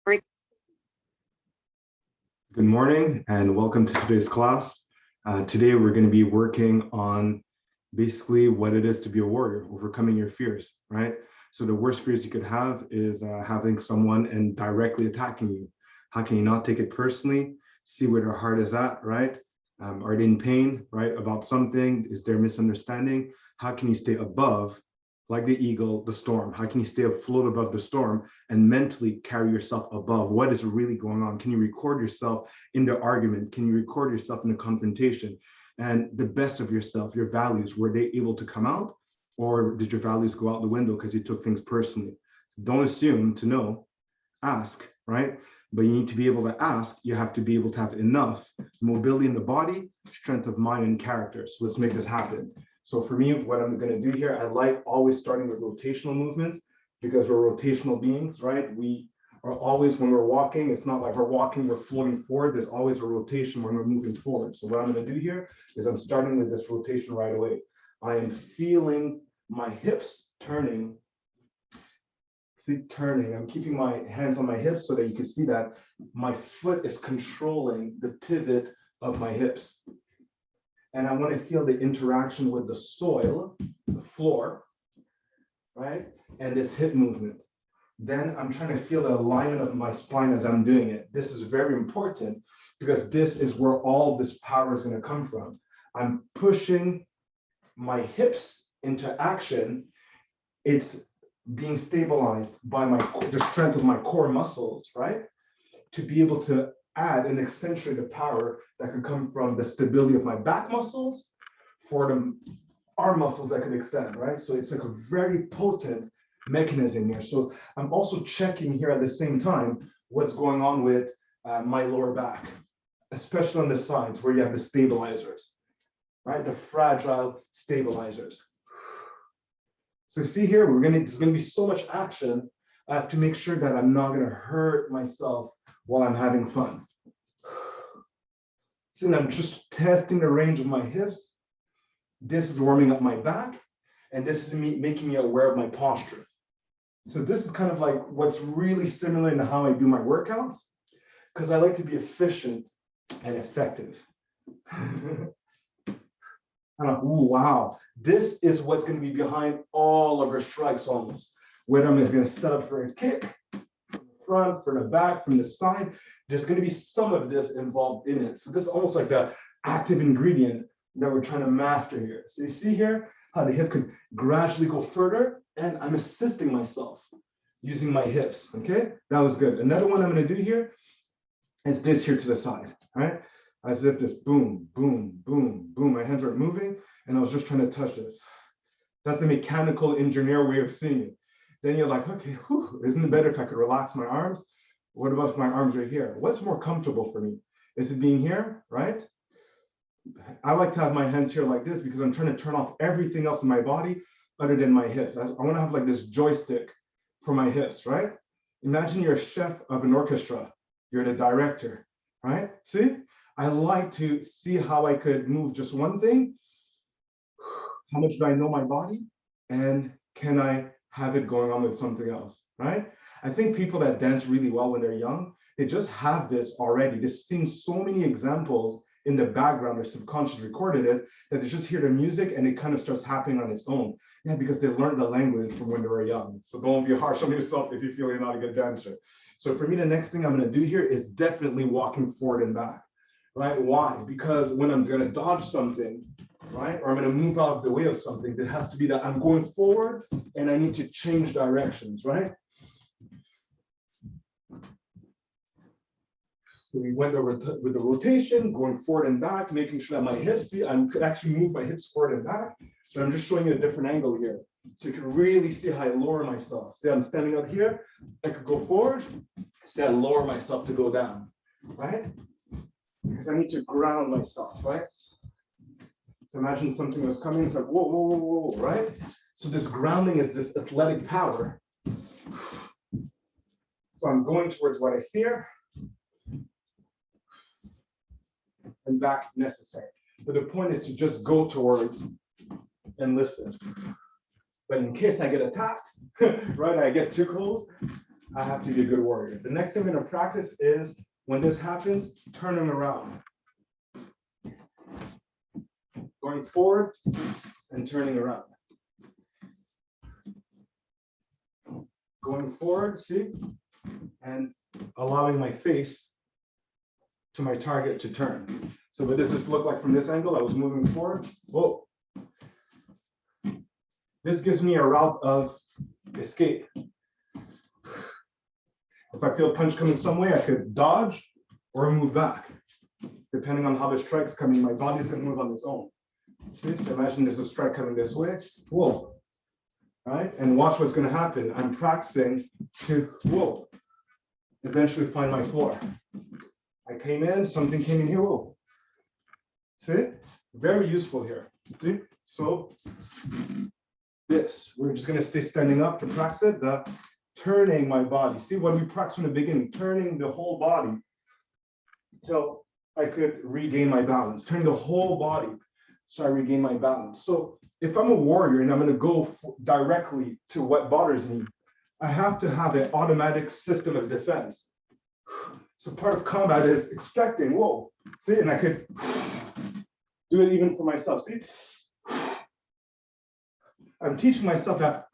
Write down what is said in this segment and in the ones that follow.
Good morning and welcome to today's class. Today we're going to be working on basically what it is to be a warrior, overcoming your fears, right? So the worst fears you could have is having someone and directly attacking you. How can you not take it personally? See where their heart is at, right? Are they in pain, right? About something? Is there misunderstanding? How can you stay above, like the eagle, the storm? How can you stay afloat above the storm and mentally carry yourself above what is really going on? Can you record yourself in the argument? Can you record yourself in the confrontation? And the best of yourself, your values, were they able to come out? Or did your values go out the window because you took things personally? So don't assume to know, ask, right? But you need to be able to ask. You have to be able to have enough mobility in the body, strength of mind, and character. So let's make this happen. So for me, what I'm going to do here, I like always starting with rotational movements because we're rotational beings, right? We are always, when we're walking, it's not like we're walking, we're floating forward. There's always a rotation when we're moving forward. So what I'm going to do here is I'm starting with this rotation right away. I am feeling my hips turning. See, turning. I'm keeping my hands on my hips so that you can see that my foot is controlling the pivot of my hips. And I want to feel the interaction with the soil, the floor, right? And this hip movement. Then I'm trying to feel the alignment of my spine as I'm doing it. This is very important because this is where all this power is going to come from. I'm pushing my hips into action. It's being stabilized by the strength of my core muscles, right? To be able to add and accentuate the power that could come from the stability of my back muscles for the arm muscles that could extend, right? So it's like a very potent mechanism here. So I'm also checking here at the same time what's going on with my lower back, especially on the sides where you have the stabilizers, right? The fragile stabilizers. So see here, there's gonna be so much action. I have to make sure that I'm not gonna hurt myself while I'm having fun. So I'm just testing the range of my hips. This is warming up my back, and this is making me aware of my posture. So this is kind of like what's really similar in how I do my workouts, because I like to be efficient and effective. Ooh, wow, this is what's going to be behind all of our strikes almost. Whether I'm going to set up for a kick, from the front, from the back, from the side, there's going to be some of this involved in it. So this is almost like the active ingredient that we're trying to master here. So you see here how the hip could gradually go further, and I'm assisting myself using my hips, okay? That was good. Another one I'm going to do here is this here to the side, right? As if this boom, boom, boom, boom. My hands are moving, and I was just trying to touch this. That's the mechanical engineer way of seeing it. Then you're like, okay, whew, isn't it better if I could relax my arms? What about if my arms are here? What's more comfortable for me? Is it being here, right? I like to have my hands here like this because I'm trying to turn off everything else in my body other than my hips. I want to have like this joystick for my hips, right? Imagine you're a chef of an orchestra. You're the director, right? See? I like to see how I could move just one thing. How much do I know my body? And can I have it going on with something else, right? I think people that dance really well when they're young, they just have this already. They've seen so many examples in the background, their subconscious recorded it, that they just hear the music and it kind of starts happening on its own. Yeah, because they learned the language from when they were young. So don't be harsh on yourself if you feel you're not a good dancer. So for me, the next thing I'm going to do here is definitely walking forward and back. Right? Why? Because when I'm going to dodge something, right, or I'm going to move out of the way of something, it has to be that I'm going forward and I need to change directions, right? So we went over with the rotation, going forward and back, making sure that my hips, see, I could actually move my hips forward and back. So I'm just showing you a different angle here. So you can really see how I lower myself. See, I'm standing up here, I could go forward, see, I lower myself to go down, right? Because I need to ground myself, right? So imagine something was coming, it's like, whoa, whoa, whoa, whoa, right? So this grounding is this athletic power. So I'm going towards what I fear, and back if necessary. But the point is to just go towards and listen. But in case I get attacked, right, I get too close, I have to be a good warrior. The next thing we're gonna practice is when this happens, turning around. Going forward and turning around. Going forward, see, and allowing my face to my target to turn. So what does this look like from this angle? I was moving forward. Whoa. This gives me a route of escape. If I feel a punch coming some way, I could dodge or move back. Depending on how the strike's coming, my body's gonna move on its own. See, so imagine there's a strike coming this way. Whoa. Right? And watch what's gonna happen. I'm practicing to, whoa, eventually find my floor. I came in, something came in here, whoa. See? Very useful here. See? So this, we're just gonna stay standing up to practice it, the turning my body. See what we practiced from the beginning, turning the whole body till I could regain my balance, turning the whole body so I regain my balance. So if I'm a warrior and I'm gonna go directly to what bothers me, I have to have an automatic system of defense. So part of combat is expecting, whoa, see, and I could do it even for myself, see? I'm teaching myself that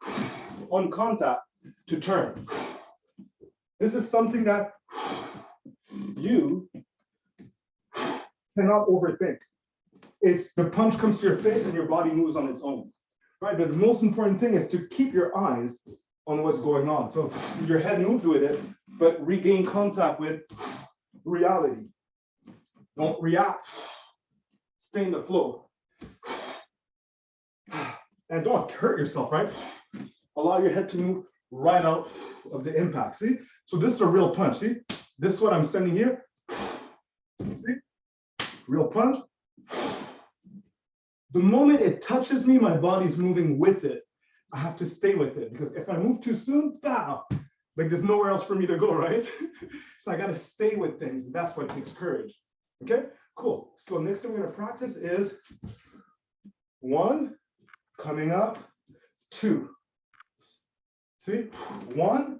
on contact to turn. This is something that you cannot overthink. It's the punch comes to your face and your body moves on its own, right? But the most important thing is to keep your eyes on what's going on. So your head moves with it, but regain contact with reality. Don't react. Stay in the flow. And don't hurt yourself, right? Allow your head to move right out of the impact, see? So this is a real punch, see? This is what I'm sending here. See? Real punch. The moment it touches me, my body's moving with it. I have to stay with it because if I move too soon, bow, like there's nowhere else for me to go, right? So I got to stay with things. That's what takes courage. Okay, cool. So next thing we're going to practice is 1, coming up, 2. See, 1,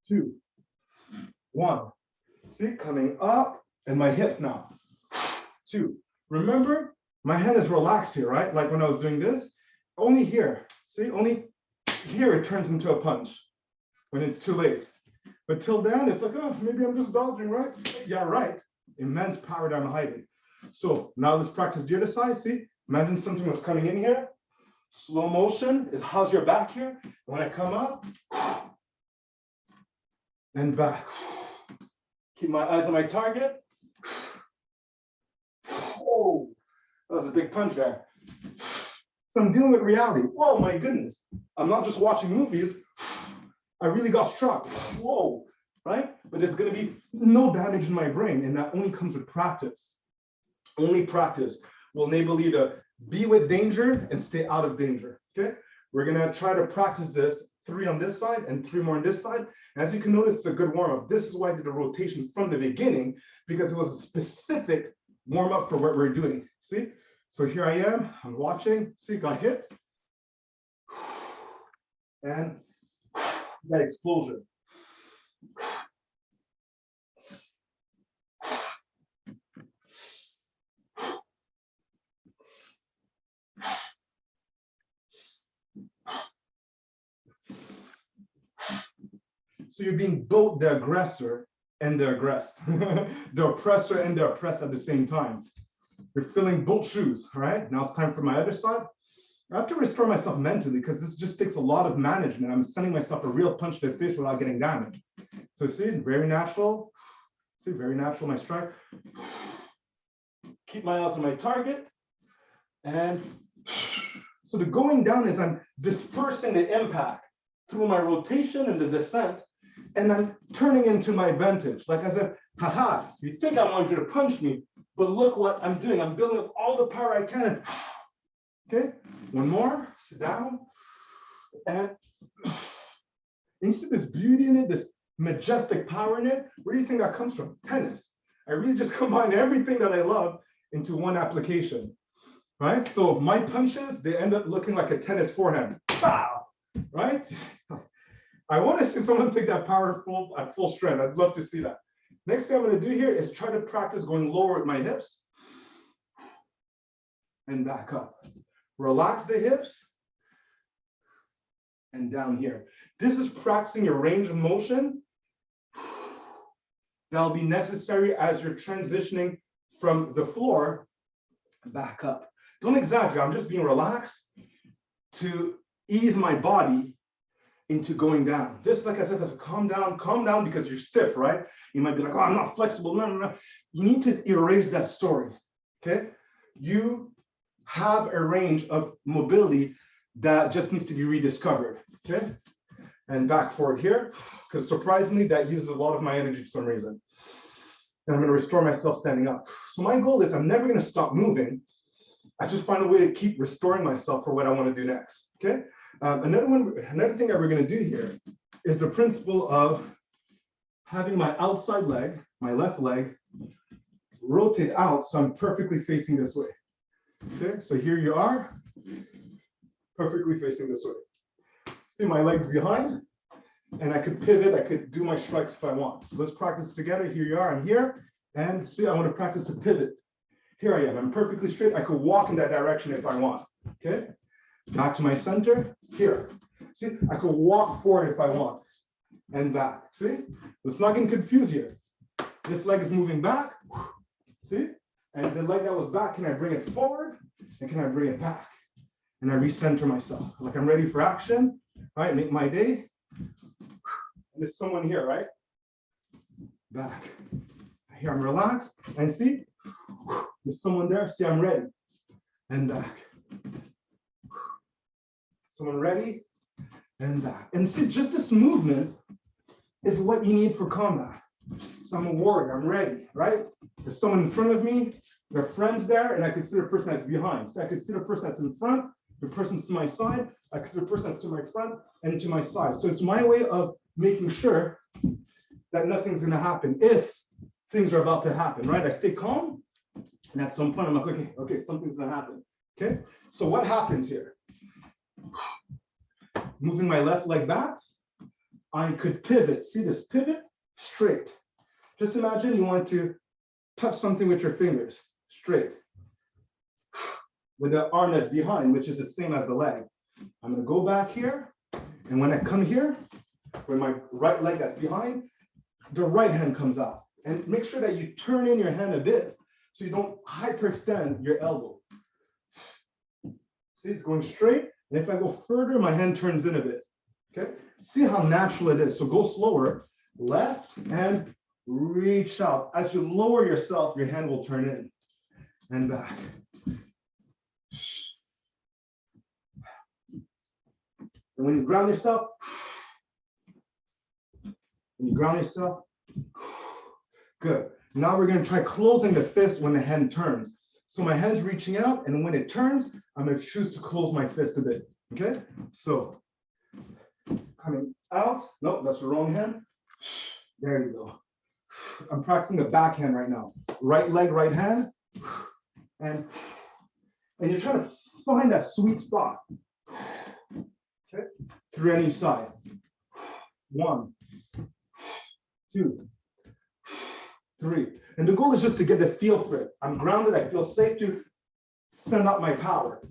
2, 1. See, coming up, and my hips now. 2. Remember, my hand is relaxed here, right? Like when I was doing this, only here. See, only here it turns into a punch when it's too late. But till then, it's like, oh, maybe I'm just dodging, right? Yeah, right. Immense power that I'm hiding. So now let's practice the other side. See, imagine something was coming in here. Slow motion is how's your back here. When I come up and back. Keep my eyes on my target. Oh, that was a big punch there. So I'm dealing with reality. Oh my goodness. I'm not just watching movies. I really got struck. Whoa, right? But there's gonna be no damage in my brain, and that only comes with practice. Only practice will enable you to be with danger and stay out of danger, okay? We're gonna try to practice this 3 on this side and 3 more on this side. And as you can notice, it's a good warm-up. This is why I did the rotation from the beginning, because it was a specific warm-up for what we're doing, see? So here I am, I'm watching, see, got hit. And that explosion. So you're being both the aggressor and the aggressed, the oppressor and the oppressed at the same time. You're filling both shoes, right? Now it's time for my other side. I have to restore myself mentally because this just takes a lot of management. I'm sending myself a real punch to the face without getting damaged. So see, very natural. See, very natural, my strike. Keep my eyes on my target. And so the going down is I'm dispersing the impact through my rotation and the descent, and I'm turning into my advantage. Like I said, haha, you think I want you to punch me, but look what I'm doing. I'm building up all the power I can. Okay, one more, sit down. And you see this beauty in it, this majestic power in it. Where do you think that comes from? Tennis. I really just combine everything that I love into one application, right? So my punches, they end up looking like a tennis forehand. Pow! Right? I want to see someone take that power at full strength. I'd love to see that. Next thing I'm going to do here is try to practice going lower with my hips and back up. Relax the hips and down here. This is practicing your range of motion that'll be necessary as you're transitioning from the floor back up. Don't exaggerate. I'm just being relaxed to ease my body into going down. This, like I said, is a calm down because you're stiff, right? You might be like, oh, I'm not flexible. No. You need to erase that story, okay? You have a range of mobility that just needs to be rediscovered, okay? And back forward here, because surprisingly, that uses a lot of my energy for some reason. And I'm gonna restore myself standing up. So my goal is I'm never gonna stop moving. I just find a way to keep restoring myself for what I wanna do next, okay? Another thing that we're gonna do here is the principle of having my outside leg, my left leg, rotate out so I'm perfectly facing this way. Okay, so here you are, perfectly facing this way. See my legs behind, and I could pivot, I could do my strikes if I want. So let's practice together. Here you are, I'm here, and see, I want to practice to pivot. Here I am, I'm perfectly straight. I could walk in that direction if I want, okay? Back to my center, here. See, I could walk forward if I want, and back. See, let's not get confused here. This leg is moving back, see? And the leg that was back, can I bring it forward? And can I bring it back? And I recenter myself, like I'm ready for action, right? Make my day. And there's someone here, right? Back. Here I'm relaxed, and see? There's someone there, see I'm ready. And back. Someone ready, and back. And see, just this movement is what you need for combat. So I'm a warrior, I'm ready, right? There's someone in front of me, there are friends there, and I can see the person that's behind. So I can see the person that's in front, the person's to my side, I can see the person that's to my front and to my side. So it's my way of making sure that nothing's gonna happen if things are about to happen, right? I stay calm, and at some point I'm like, okay, something's gonna happen, okay? So what happens here? Moving my left leg back, I could pivot. See this pivot? Straight. Just imagine you want to touch something with your fingers, straight. With the arm that's behind, which is the same as the leg. I'm gonna go back here, and when I come here, with my right leg that's behind, the right hand comes out. And make sure that you turn in your hand a bit so you don't hyperextend your elbow. See, it's going straight, and if I go further, my hand turns in a bit, okay? See how natural it is. So go slower, left, and reach out. As you lower yourself, your hand will turn in and back. And when you ground yourself, good. Now we're going to try closing the fist when the hand turns. So my hand's reaching out, and when it turns, I'm going to choose to close my fist a bit. Okay? So coming out. Nope, that's the wrong hand. There you go. I'm practicing the backhand right now. Right leg, right hand. And you're trying to find that sweet spot. Okay? 3 on each side. 1, 2, 3. And the goal is just to get the feel for it. I'm grounded, I feel safe to send out my power.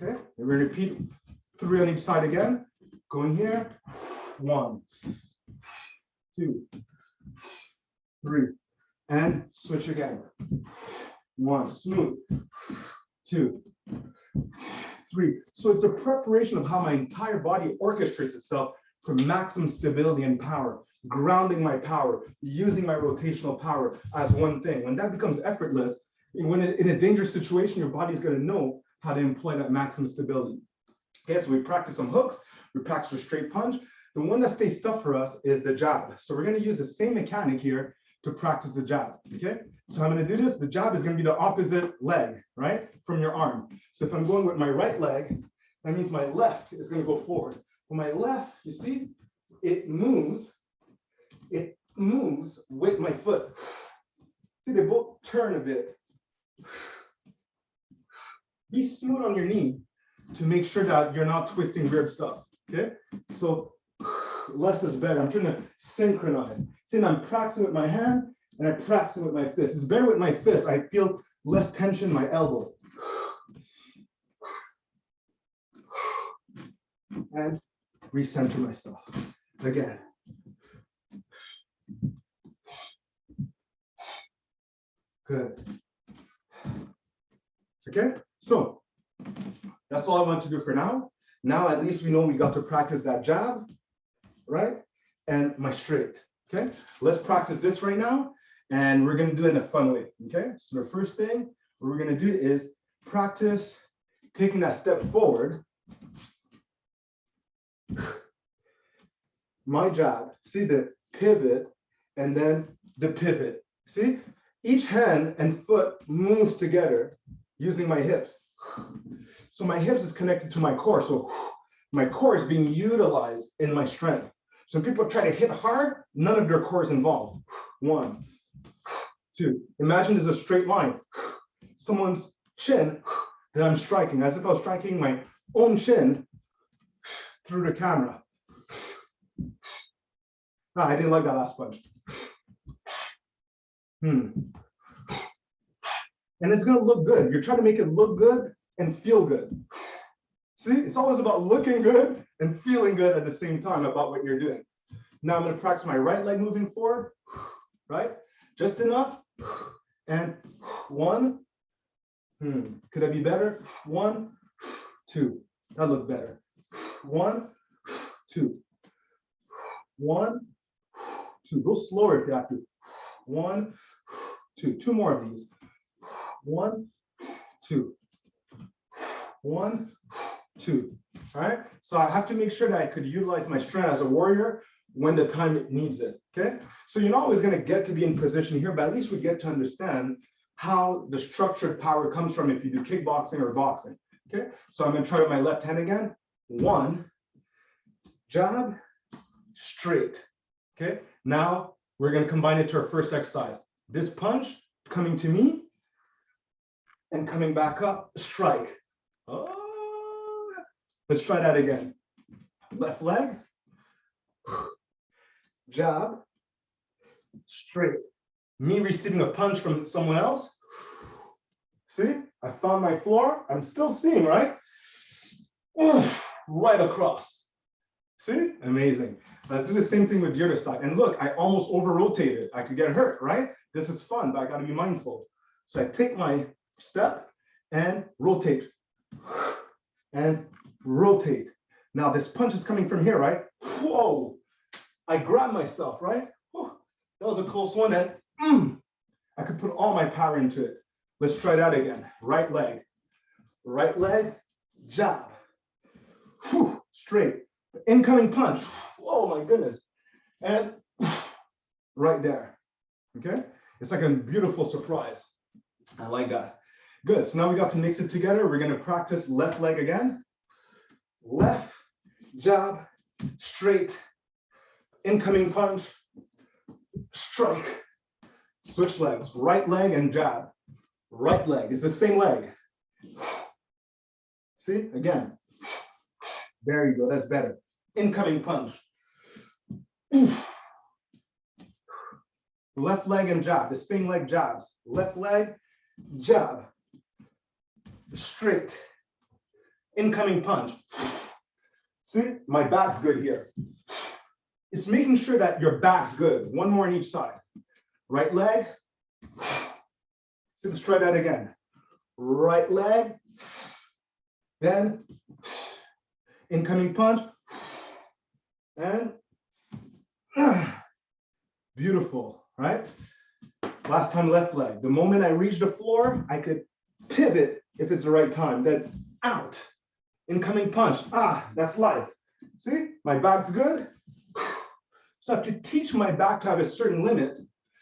Okay, and we're gonna repeat 3 on each side again. Going here, 1, 2, 3, and switch again. 1, smooth, 2, 3. So it's a preparation of how my entire body orchestrates itself for maximum stability and power, grounding my power, using my rotational power as one thing. When that becomes effortless, when in a dangerous situation, your body's going to know how to employ that maximum stability. Okay, so we practice some hooks, we practice a straight punch. The one that stays tough for us is the jab. So we're going to use the same mechanic here to practice the jab. Okay, so I'm going to do this. The jab is going to be the opposite leg, right, from your arm. So if I'm going with my right leg, that means my left is going to go forward. For my left, you see, it moves with my foot. See, they both turn a bit. Be smooth on your knee to make sure that you're not twisting weird stuff, okay? So less is better. I'm trying to synchronize. See, I'm practicing with my hand and I'm practicing with my fist. It's better with my fist. I feel less tension in my elbow. And recenter myself again. Good. Okay, so that's all I want to do for now. Now at least we know we got to practice that jab, right? And my straight, okay? Let's practice this right now, and we're gonna do it in a fun way, okay? So the first thing we're gonna do is practice taking that step forward. My jab, see the pivot, and then the pivot. See, each hand and foot moves together using my hips. So my hips is connected to my core. So my core is being utilized in my strength. So when people try to hit hard, none of their core is involved. 1, 2. Imagine there's a straight line. Someone's chin that I'm striking, as if I was striking my own chin through the camera. I didn't like that last punch. And it's gonna look good. You're trying to make it look good and feel good. See, it's always about looking good and feeling good at the same time about what you're doing. Now I'm gonna practice my right leg moving forward, right? Just enough, and 1. Could I be better? 1, 2, that looked better. 1, 2, 1, 2, go slower if you have to. 1, 2, 2 more of these. 1, 2, 1, 2. All right. So I have to make sure that I could utilize my strength as a warrior when the time it needs it. Okay. So you're not always going to get to be in position here, but at least we get to understand how the structured power comes from if you do kickboxing or boxing. Okay. So I'm going to try with my left hand again. 1, jab, straight. Okay. Now we're going to combine it to our first exercise. This punch coming to me and coming back up, strike. Oh, let's try that again. Left leg, jab, straight. Me receiving a punch from someone else. See, I found my floor. I'm still seeing, right? Right across. See, amazing. Let's do the same thing with the other side. And look, I almost over-rotated. I could get hurt, right? This is fun, but I gotta be mindful. So I take my step and rotate. And rotate. Now this punch is coming from here, right? Whoa, I grab myself, right? Whew. That was a close one, and I could put all my power into it. Let's try that again. Right leg, jab. Whew. Straight. Incoming punch. Oh my goodness. And right there. Okay? It's like a beautiful surprise. I like that. Good. So now we got to mix it together. We're going to practice left leg again. Left, jab, straight, incoming punch, strike. Switch legs. Right leg and jab. Right leg. It's the same leg. See? Again. There you go. That's better. Incoming punch. Left leg and jab. The same leg jabs. Left leg, jab. Straight. Incoming punch. See, my back's good here. It's making sure that your back's good. One more on each side. Right leg. So let's try that again. Right leg. Then incoming punch. And beautiful, right? Last time left leg. The moment I reach the floor, I could pivot if it's the right time. Then out. Incoming punch. That's life. See, my back's good. So I have to teach my back to have a certain limit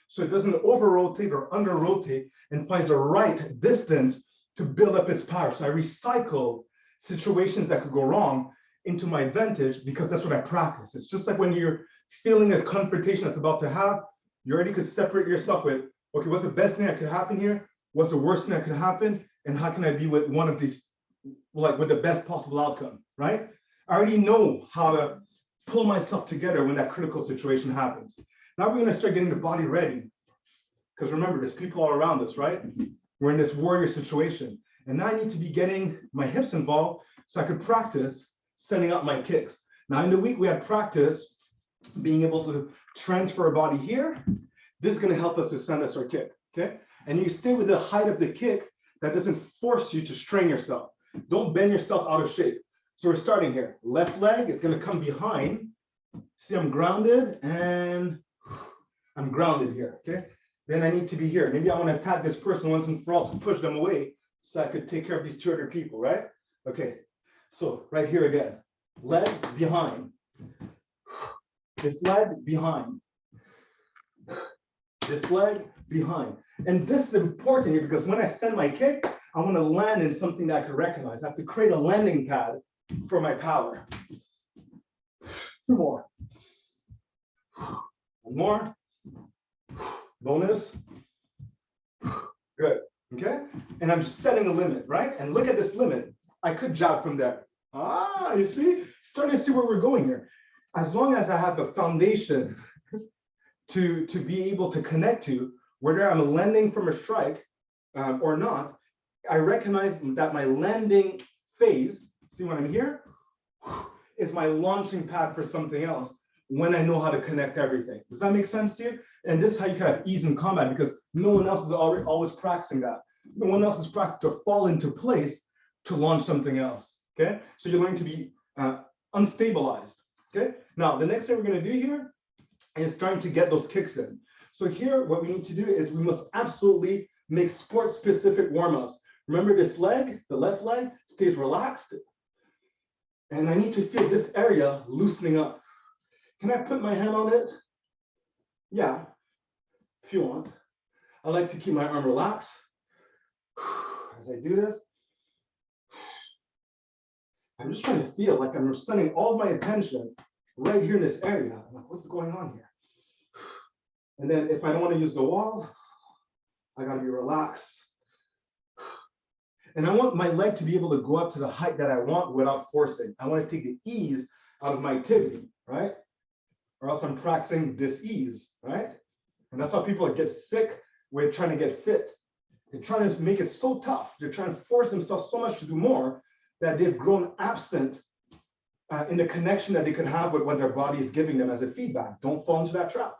so it doesn't over-rotate or under-rotate and finds the right distance to build up its power. So I recycle situations that could go wrong into my advantage because that's what I practice. It's just like when you're feeling a confrontation that's about to have, you already could separate yourself with, okay, what's the best thing that could happen here? What's the worst thing that could happen? And how can I be with one of these like with the best possible outcome, right? I already know how to pull myself together when that critical situation happens. Now we're gonna start getting the body ready. Because remember, there's people all around us, right? We're in this warrior situation. And now I need to be getting my hips involved so I could practice setting up my kicks. Now in the week we had practice being able to transfer our body here. This is gonna help us to send us our kick, okay? And you stay with the height of the kick that doesn't force you to strain yourself. Don't bend yourself out of shape. So we're starting here. Left leg is gonna come behind. See, I'm grounded and I'm grounded here, okay? Then I need to be here. Maybe I want to attack this person once and for all to push them away so I could take care of these 2 other people, right? Okay, so right here again, leg behind. This leg behind. This leg behind. And this is important here because when I send my kick, I want to land in something that I can recognize. I have to create a landing pad for my power. 2 more. 1 more. Bonus. Good. Okay. And I'm setting a limit, right? And look at this limit. I could jab from there. Ah, you see? Starting to see where we're going here. As long as I have a foundation to be able to connect to, whether I'm landing from a strike or not, I recognize that my landing phase, see when I'm here, is my launching pad for something else when I know how to connect everything. Does that make sense to you? And this is how you kind of ease in combat because no one else is always practicing that. No one else is practicing to fall into place to launch something else, okay? So you're going to be unstabilized, okay? Now, the next thing we're gonna do here is trying to get those kicks in. So here, what we need to do is we must absolutely make sport-specific warm-ups. Remember this leg, the left leg, stays relaxed. And I need to feel this area loosening up. Can I put my hand on it? Yeah, if you want. I like to keep my arm relaxed. As I do this, I'm just trying to feel like I'm sending all my attention right here in this area. I'm like, what's going on here? And then if I don't want to use the wall, I gotta be relaxed. And I want my leg to be able to go up to the height that I want without forcing. I want to take the ease out of my activity, right? Or else I'm practicing dis-ease, right? And that's how people get sick with trying to get fit. They're trying to make it so tough. They're trying to force themselves so much to do more that they've grown absent in the connection that they could have with what their body is giving them as a feedback. Don't fall into that trap.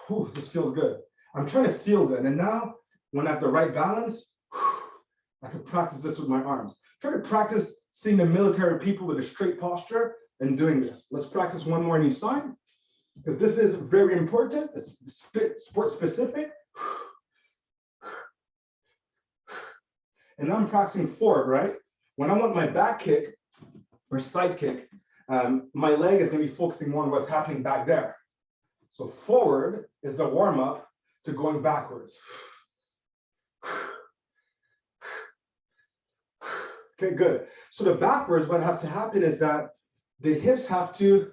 Whew, this feels good. I'm trying to feel good. And now, when I have the right balance, I can practice this with my arms. Try to practice seeing the military people with a straight posture and doing this. Let's practice 1 more on each side, because this is very important. It's sport specific. And now I'm practicing forward, right? When I want my back kick or side kick, my leg is going to be focusing more on what's happening back there. So forward is the warm up to going backwards. Okay, good. So the backwards, what has to happen is that the hips have to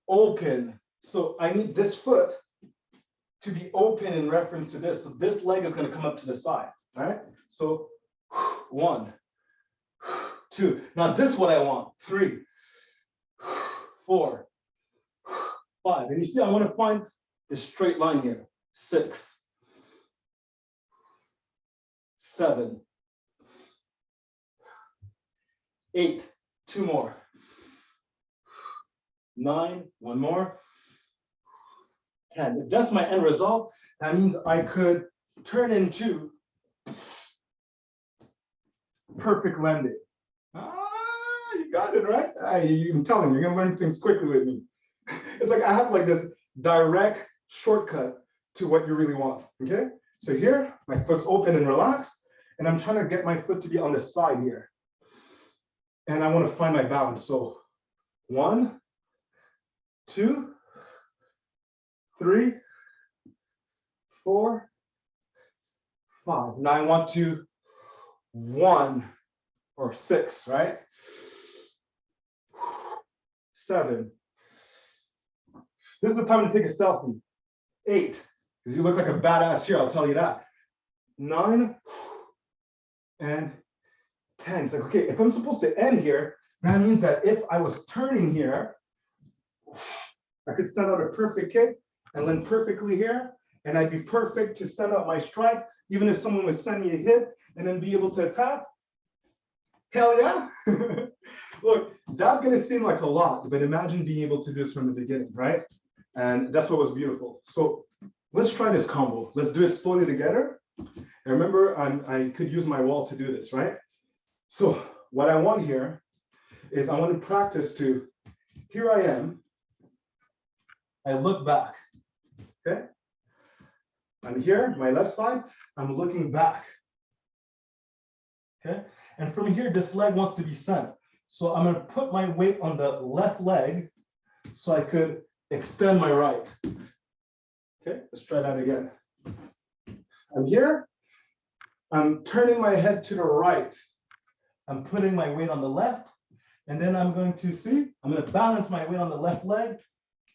open. So I need this foot to be open in reference to this. So this leg is going to come up to the side, all right? So 1, 2. Now this is what I want. 3, 4, 5. And you see, I want to find the straight line here. 6, 7, 8, 2 more. 9, 1 more. 10. If that's my end result, that means I could turn into perfect landing. Ah, you got it, right? I'm telling you, you're gonna learn things quickly with me. It's like I have like this direct shortcut to what you really want, okay? So here, my foot's open and relaxed, and I'm trying to get my foot to be on the side here. And I want to find my balance. So 1, 2, 3, 4, 5. Now I want to 1 or 6, right? 7. This is the time to take a selfie. 8, because you look like a badass here, I'll tell you that. 9, and 10. It's like, okay, if I'm supposed to end here, that means that if I was turning here, I could send out a perfect kick and land perfectly here, and I'd be perfect to send out my strike, even if someone would send me a hit and then be able to attack. Hell yeah. Look, that's going to seem like a lot, but imagine being able to do this from the beginning, right? And that's what was beautiful. So let's try this combo. Let's do it slowly together. And remember, I could use my wall to do this, right? So what I want here is I want to practice to, here I am. I look back, okay? I'm here, my left side, I'm looking back, okay? And from here, this leg wants to be sent. So I'm gonna put my weight on the left leg so I could extend my right. Okay, let's try that again. I'm here, I'm turning my head to the right. I'm putting my weight on the left, and then I'm going to see, I'm gonna balance my weight on the left leg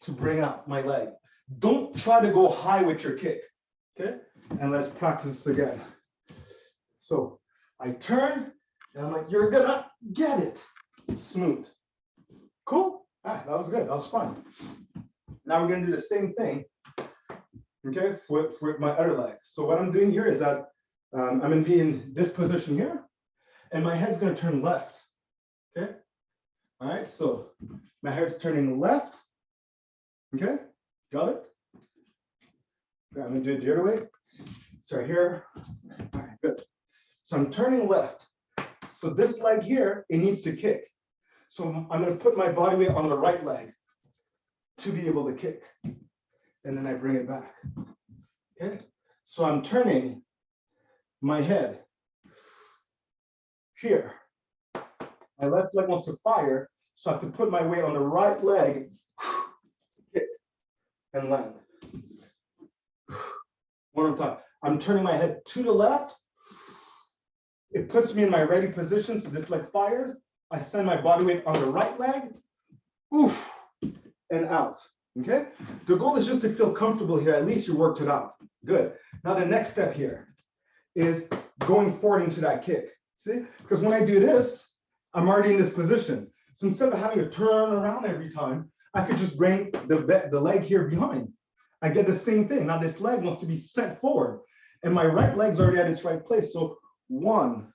to bring out my leg. Don't try to go high with your kick, okay? And let's practice this again. So I turn, and I'm like, you're gonna get it. Smooth. Cool? Ah, that was good, that was fun. Now we're gonna do the same thing, okay, for my other leg. So what I'm doing here is that I'm gonna be in this position here, and my head's gonna turn left, okay? All right, so my head's turning left. Okay, got it? Okay, I'm gonna do it the other way. So here, all right, good. So I'm turning left. So this leg here, it needs to kick. So I'm gonna put my body weight on the right leg to be able to kick. And then I bring it back, okay? So I'm turning my head here. My left leg wants to fire, so I have to put my weight on the right leg, kick, and land. One more time. I'm turning my head to the left. It puts me in my ready position, so this leg fires. I send my body weight on the right leg, oof, and out, okay? The goal is just to feel comfortable here. At least you worked it out. Good. Now the next step here is going forward into that kick. See? Because when I do this, I'm already in this position. So instead of having to turn around every time, I could just bring the leg here behind. I get the same thing. Now this leg wants to be sent forward, and my right leg's already at its right place. So one,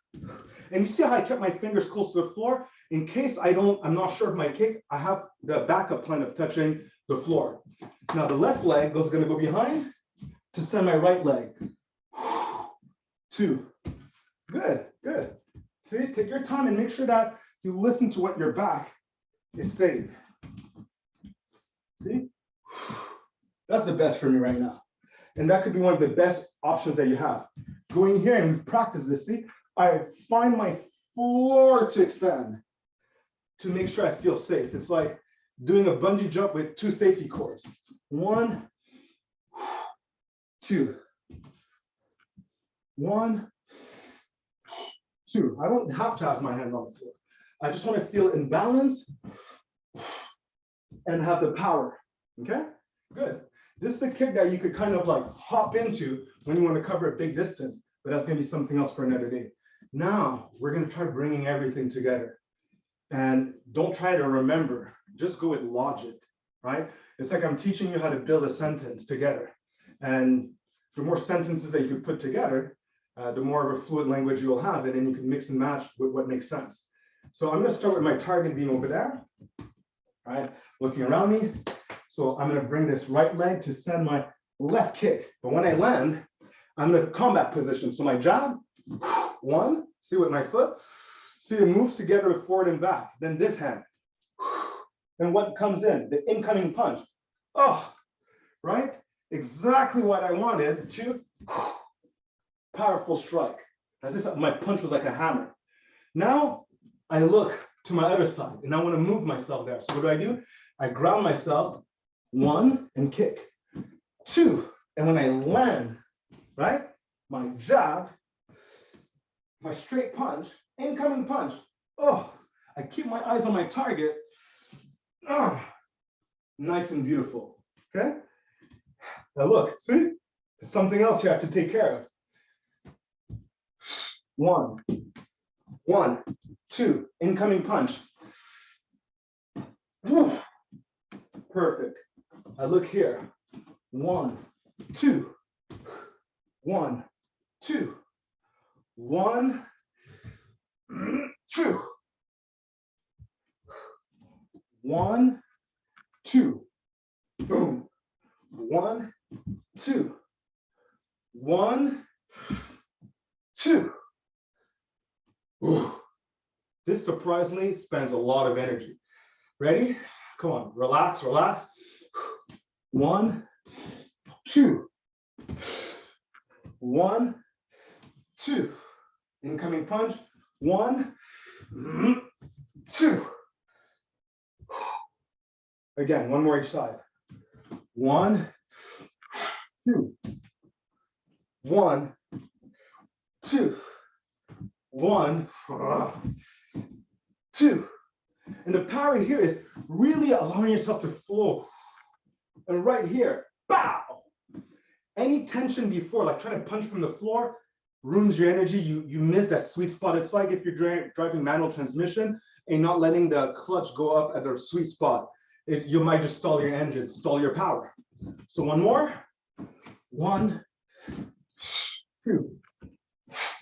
and you see how I kept my fingers close to the floor? In case I'm not sure of my kick, I have the backup plan of touching the floor. Now the left leg is gonna go behind to send my right leg. Two, good, good. See, take your time and make sure that you listen to what your back is saying. See, that's the best for me right now. And that could be one of the best options that you have. Going here and we've practiced this, see, I find my floor to extend to make sure I feel safe. It's like doing a bungee jump with 2 safety cords. 1, 2. 1, 2. I don't have to have my hand on the floor. I just want to feel in balance and have the power. Okay, good. This is a kick that you could kind of like hop into when you want to cover a big distance, but that's going to be something else for another day. Now we're going to try bringing everything together, and don't try to remember, just go with logic, right? It's like I'm teaching you how to build a sentence together, and the more sentences that you can put together, the more of a fluid language you'll have, and then you can mix and match with what makes sense. So I'm going to start with my target being over there, all right, looking around me. So I'm going to bring this right leg to send my left kick, but when I land, I'm in a combat position. So my jab, 1, see with my foot, see it moves together with forward and back. Then this hand, and what comes in, the incoming punch. Oh, right? Exactly what I wanted to, powerful strike, as if my punch was like a hammer. Now I look to my other side and I want to move myself there. So what do? I ground myself, 1, and kick. 2, and when I land, right, my jab, my straight punch, incoming punch. Oh, I keep my eyes on my target. Oh, nice and beautiful, okay? Now look, see, there's something else you have to take care of. 1, 1, 2, incoming punch. Perfect. I look here. 1, 2, 1, 2, 1, 2, 1, 2, boom, 1, 2, 1, 2. Ooh. This surprisingly spends a lot of energy. Ready? Come on, relax, relax. 1, 2, 1, 2. Incoming punch. 1, 2. Again, one more each side. 1, 2. 1, 2. 1, 2. And the power here is really allowing yourself to flow. And right here, bow. Any tension before, like trying to punch from the floor, ruins your energy. You miss that sweet spot. It's like if you're driving manual transmission and not letting the clutch go up at the sweet spot. You might just stall your engine, stall your power. So one more. 1, 2.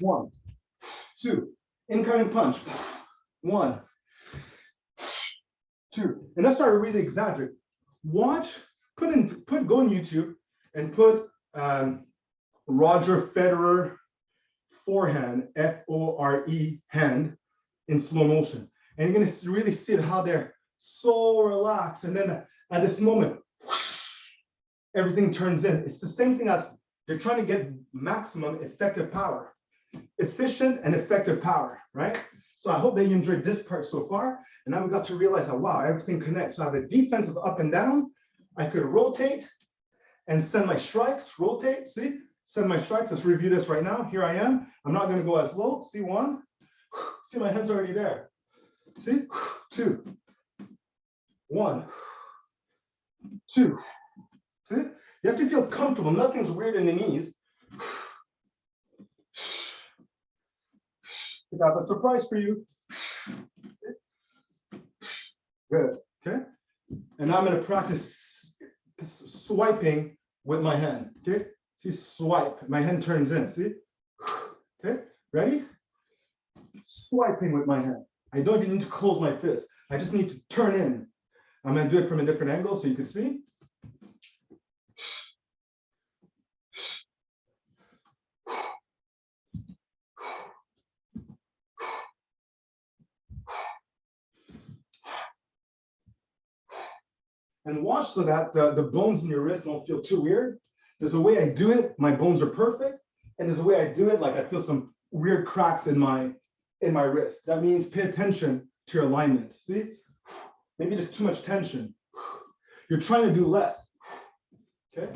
1, 2. Incoming punch. 1, 2. And let's start really exaggerate. Watch, go on YouTube and put Roger Federer forehand, F-O-R-E hand in slow motion. And you're gonna really see how they're so relaxed. And then at this moment, everything turns in. It's the same thing as they're trying to get maximum effective power, efficient and effective power, right? So I hope that you enjoyed this part so far. And now we got to realize how, wow, everything connects. So I have a defensive up and down. I could rotate and send my strikes, rotate, see? Send my strikes. Let's review this right now. Here I am. I'm not going to go as low. See, 1. See, my head's already there. See? 2. 1. 2. See? You have to feel comfortable. Nothing's weird in the knees. I got a surprise for you. Good. Okay. And now I'm going to practice swiping with my hand. Okay. See, swipe. My hand turns in. See? Okay. Ready? Swiping with my hand. I don't even need to close my fist. I just need to turn in. I'm going to do it from a different angle so you can see. And watch so that the bones in your wrist don't feel too weird. There's a way I do it, my bones are perfect. And there's a way I do it, like I feel some weird cracks in my wrist. That means pay attention to your alignment. See? Maybe there's too much tension. You're trying to do less. Okay?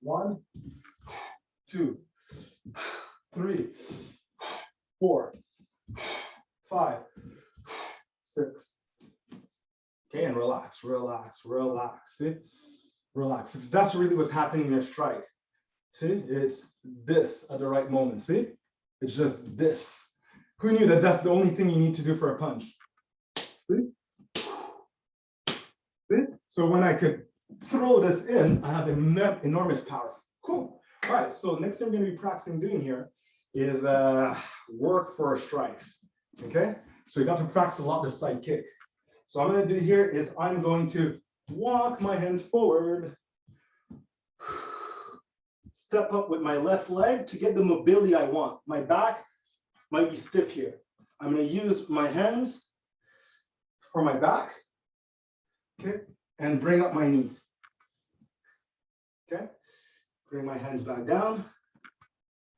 1, 2, 3, 4, 5, 6. Okay, and relax, relax, relax. See? Relax. That's really what's happening in your strike. See? It's this at the right moment. See? It's just this. Who knew that that's the only thing you need to do for a punch? See? See? So when I could throw this in, I have enormous power. Cool. All right, so next thing we're going to be practicing doing here is work for our strikes. Okay? So you got to practice a lot this side kick. So what I'm going to do here is I'm going to walk my hands forward, step up with my left leg to get the mobility I want. My back might be stiff here. I'm going to use my hands for my back, okay, and bring up my knee. Okay, bring my hands back down,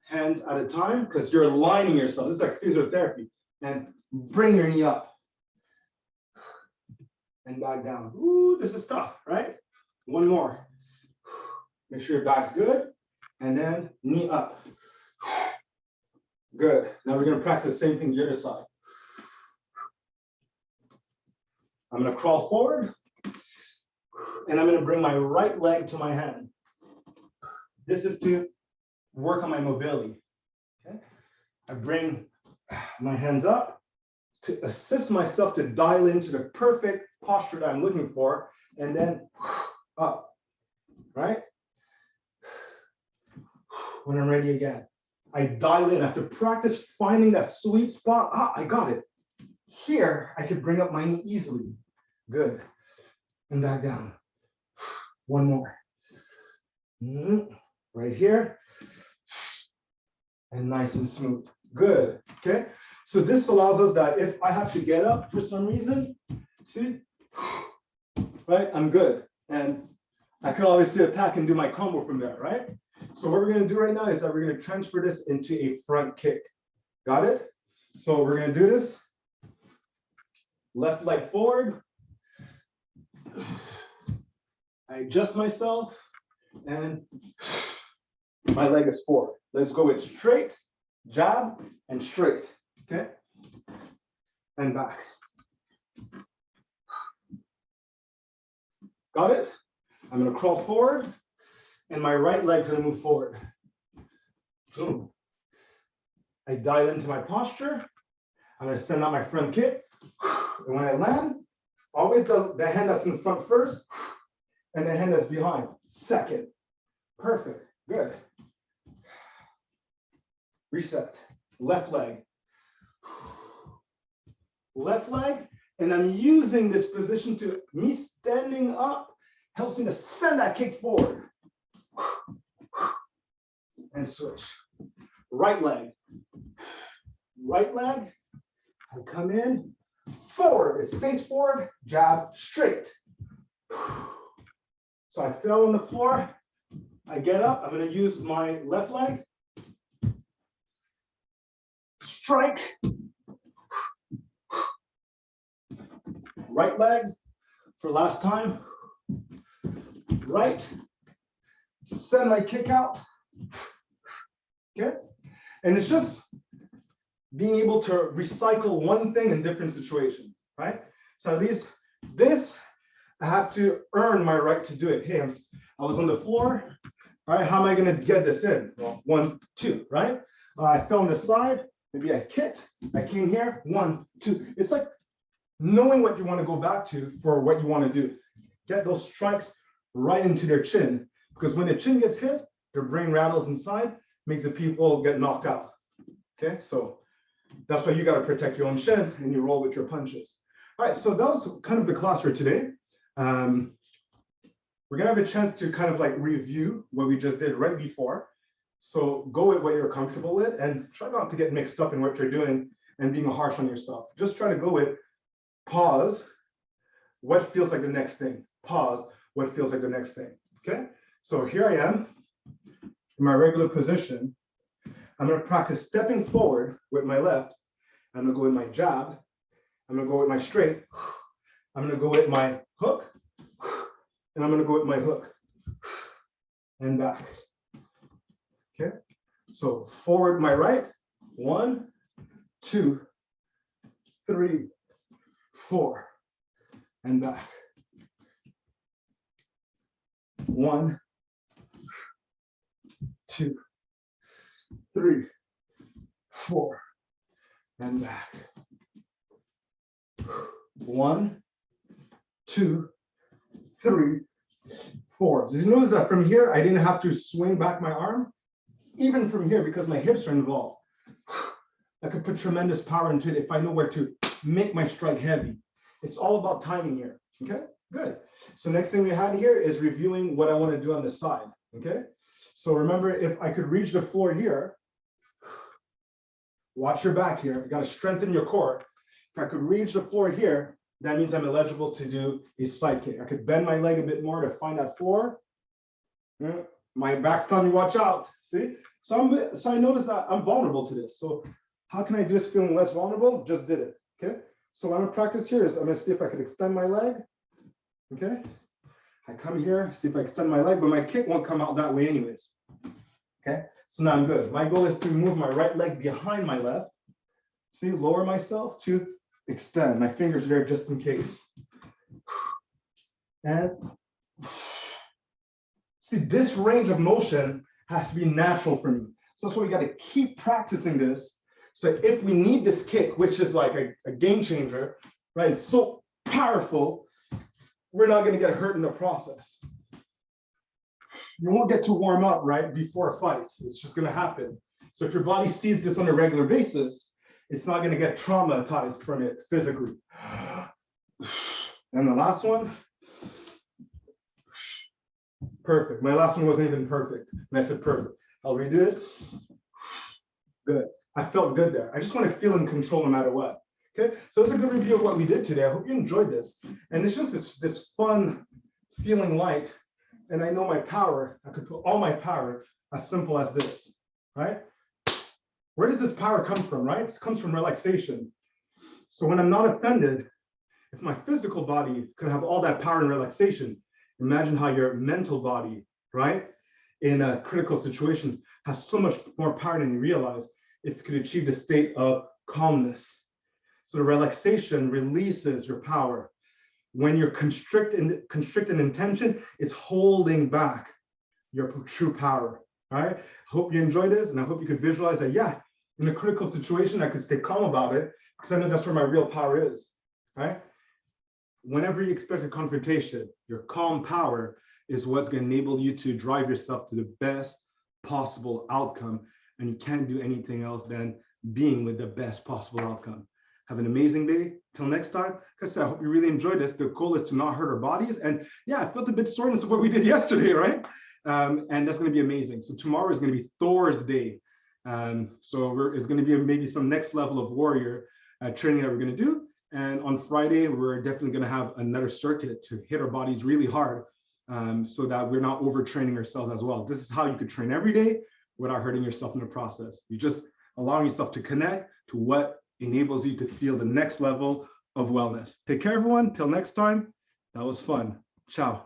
hands at a time, because you're aligning yourself. This is like physiotherapy. And bring your knee up. And back down. Ooh, this is tough, right? One more. Make sure your back's good. And then knee up. Good. Now we're going to practice the same thing the other side. I'm going to crawl forward. And I'm going to bring my right leg to my hand. This is to work on my mobility. Okay? I bring my hands up to assist myself to dial into the perfect posture that I'm looking for, and then up, right? When I'm ready again, I dial in. I have to practice finding that sweet spot. Ah, I got it. Here, I could bring up my knee easily. Good. And back down. One more. Right here. And nice and smooth. Good. Okay. So this allows us that if I have to get up for some reason, see, right, I'm good. And I could obviously attack and do my combo from there, right? So what we're going to do right now is that we're going to transfer this into a front kick. Got it? So we're going to do this. Left leg forward. I adjust myself and my leg is forward. Let's go with straight, jab, and straight. Okay? And back. Got it? I'm going to crawl forward and my right leg's going to move forward. Boom. I dial into my posture. I'm going to send out my front kick. And when I land, always the hand that's in front first and the hand that's behind second. Perfect. Good. Reset. Left leg. Left leg. And I'm using this position to me standing up helps me to send that kick forward. And switch. Right leg. Right leg. I come in. Forward. It's face forward. Jab. Straight. So I fell on the floor. I get up. I'm going to use my left leg. Strike. Right leg for last time. Right. Send my kick out. Okay. And it's just being able to recycle one thing in different situations, right? So at least this, I have to earn my right to do it. Hey, I was on the floor. All right, how am I going to get this in? Well, 1, 2, right? I fell on the side. Maybe I kicked. I came here. 1, 2. It's like knowing what you want to go back to for what you want to do. Get those strikes right into their chin, because when the chin gets hit, their brain rattles inside, makes the people get knocked out. Okay, so that's why you got to protect your own shin and you roll with your punches. All right, so that was kind of the class for today. We're gonna have a chance to kind of like review what we just did right before. So go with what you're comfortable with and try not to get mixed up in what you're doing and being harsh on yourself. Just try to go with pause, what feels like the next thing. Pause, what feels like the next thing. Okay, so here I am in my regular position. I'm going to practice stepping forward with my left. I'm going to go with my jab. I'm going to go with my straight. I'm going to go with my hook. And I'm going to go with my hook. And back. Okay. So forward, my right. 1, 2, 3, 4. And back. 1, 2, 3, 4, and back. 1, 2, 3, 4. Did you notice that from here, I didn't have to swing back my arm? Even from here, because my hips are involved. I could put tremendous power into it if I know where to make my strike heavy. It's all about timing here. Okay, good. So next thing we had here is reviewing what I want to do on the side. Okay, so remember, if I could reach the floor here, watch your back here. You got to strengthen your core. If I could reach the floor here, that means I'm eligible to do a side kick. I could bend my leg a bit more to find that floor. My back's telling me watch out. See? So I notice that I'm vulnerable to this. So how can I do this feeling less vulnerable? Just did it. Okay. So what I'm gonna practice here is I'm gonna see if I could extend my leg. Okay. I come here, see if I extend my leg, but my kick won't come out that way anyways. Okay. So now I'm good. My goal is to move my right leg behind my left. See, lower myself to extend. My fingers are there just in case. And see, this range of motion has to be natural for me. So that's why we got to keep practicing this So if we need this kick, which is like a game changer, right? It's so powerful, we're not going to get hurt in the process. You won't get to warm up, right, before a fight. It's just going to happen. So if your body sees this on a regular basis, it's not going to get traumatized from it physically. And the last one, perfect. My last one wasn't even perfect. And I said perfect. I'll redo it. Good. I felt good there. I just want to feel in control no matter what. Okay, so it's a good review of what we did today. I hope you enjoyed this. And it's just this fun feeling light. And I know my power. I could put all my power as simple as this, right? Where does this power come from, right? It comes from relaxation. So when I'm not offended, if my physical body could have all that power and relaxation, imagine how your mental body, right, in a critical situation has so much more power than you realize if you could achieve the state of calmness. So the relaxation releases your power. When you're constricted in tension, it's holding back your true power, right? Hope you enjoyed this, and I hope you could visualize that, yeah, in a critical situation, I could stay calm about it, because I know that's where my real power is, right? Whenever you expect a confrontation, your calm power is what's going to enable you to drive yourself to the best possible outcome. And you can't do anything else than being with the best possible outcome. Have an amazing day. Till next time. Like I said, I hope you really enjoyed this. The goal is to not hurt our bodies. And yeah, I felt a bit soreness of what we did yesterday, right? And that's going to be amazing. So tomorrow is going to be Thor's day. So it's going to be maybe some next level of warrior training that we're going to do. And on Friday, we're definitely going to have another circuit to hit our bodies really hard so that we're not overtraining ourselves as well. This is how you could train every day without hurting yourself in the process. You just allowing yourself to connect to what enables you to feel the next level of wellness. Take care, everyone. Till next time. That was fun. Ciao.